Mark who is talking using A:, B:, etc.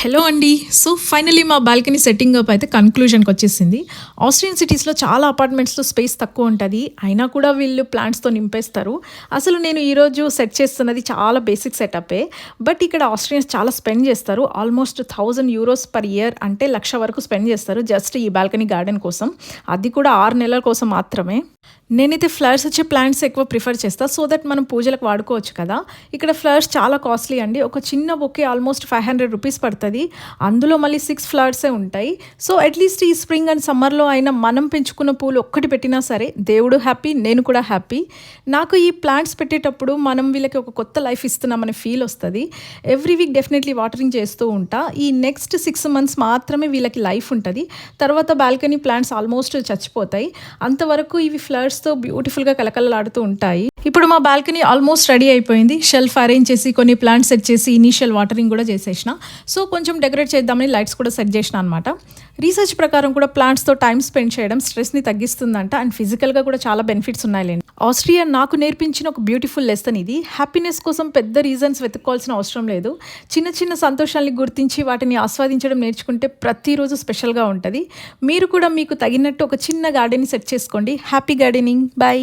A: Hello అండి. So finally మా balcony setting up అయితే కన్క్లూజన్‌కి వచ్చేసింది. ఆస్ట్రియన్ సిటీస్‌లో చాలా అపార్ట్మెంట్స్‌లో స్పేస్ తక్కువ ఉంటది. అయినా కూడా వీళ్ళు ప్లాంట్స్‌తో నింపేస్తారు. అసలు నేను ఈరోజు సెట్ చేస్తున్నది చాలా బేసిక్ సెటప్పే. బట్ ఇక్కడ ఆస్ట్రియన్స్ చాలా స్పెండ్ చేస్తారు. ఆల్మోస్ట్ €1000 పర్ ఇయర్ అంటే 1,00,000 వరకు స్పెండ్ చేస్తారు జస్ట్ ఈ బాల్కనీ గార్డెన్ కోసం. అది కూడా 6 నెలల కోసం మాత్రమే. నేనైతే ఫ్లవర్స్ వచ్చే ప్లాంట్స్ ఎక్కువ ప్రిఫర్ చేస్తా. సో దట్ మనం పూజలకు వాడుకోవచ్చు కదా! ఇక్కడ ఫ్లవర్స్ చాలా కాస్ట్లీ అండి. ఒక చిన్న బొకే ఆల్మోస్ట్ ₹500 పడతది. అందులో మళ్ళీ 6 ఫ్లవర్సే ఉంటాయి. సో అట్‌లీస్ట్ ఈ స్ప్రింగ్ అండ్ సమ్మర్‌లో అయినా మనం పెంచుకున్న పూలు ఒక్కటి పెట్టినా సరే దేవుడు హ్యాపీ, నేను కూడా హ్యాపీ. నాకు ఈ ప్లాంట్స్ పెట్టేటప్పుడు మనం వీళ్ళకి ఒక కొత్త లైఫ్ ఇస్తున్నామనే ఫీల్ వస్తది. ఎవ్రీ వీక్ డెఫినెట్‌లీ వాటరింగ్ చేస్తూ ఉంటా. ఈ నెక్స్ట్ 6 మంత్స్ మాత్రమే వీళ్ళకి లైఫ్ ఉంటది. తర్వాత బాల్కనీ ప్లాంట్స్ ఆల్మోస్ట్ చచ్చిపోతాయి. అంతవరకు ఇవి ఫ్లవర్స్‌తో బ్యూటిఫుల్‌గా కలకలలాడుతూ ఉంటాయి. ఇప్పుడు మా బాల్కనీ ఆల్మోస్ట్ రెడీ అయిపోయింది. షెల్ఫ్ అరేంజ్ చేసి కొన్ని ప్లాంట్స్ సెట్ చేసి ఇనీషియల్ వాటరింగ్ కూడా చేసేసిన. సో కొంచెం డెకరేట్ చేద్దామని లైట్స్ కూడా సెట్ చేసిన అనమాట. రీసెర్చ్ ప్రకారం కూడా ప్లాంట్స్తో టైం స్పెండ్ చేయడం స్ట్రెస్ని తగ్గిస్తుందంట అండ్ ఫిజికల్గా కూడా చాలా బెనిఫిట్స్ ఉన్నాయిలేండి. ఆస్ట్రియా నాకు నేర్పించిన ఒక బ్యూటిఫుల్ లెసన్ ఇది. హ్యాపీనెస్ కోసం పెద్ద రీజన్స్ వెతుక్కోవాల్సిన అవసరం లేదు. చిన్న చిన్న సంతోషాలని గుర్తించి వాటిని ఆస్వాదించడం నేర్చుకుంటే ప్రతిరోజు స్పెషల్గా ఉంటుంది. మీరు కూడా మీకు తగినట్టు ఒక చిన్న గార్డెన్ని సెట్ చేసుకోండి. Happy gardening. బై.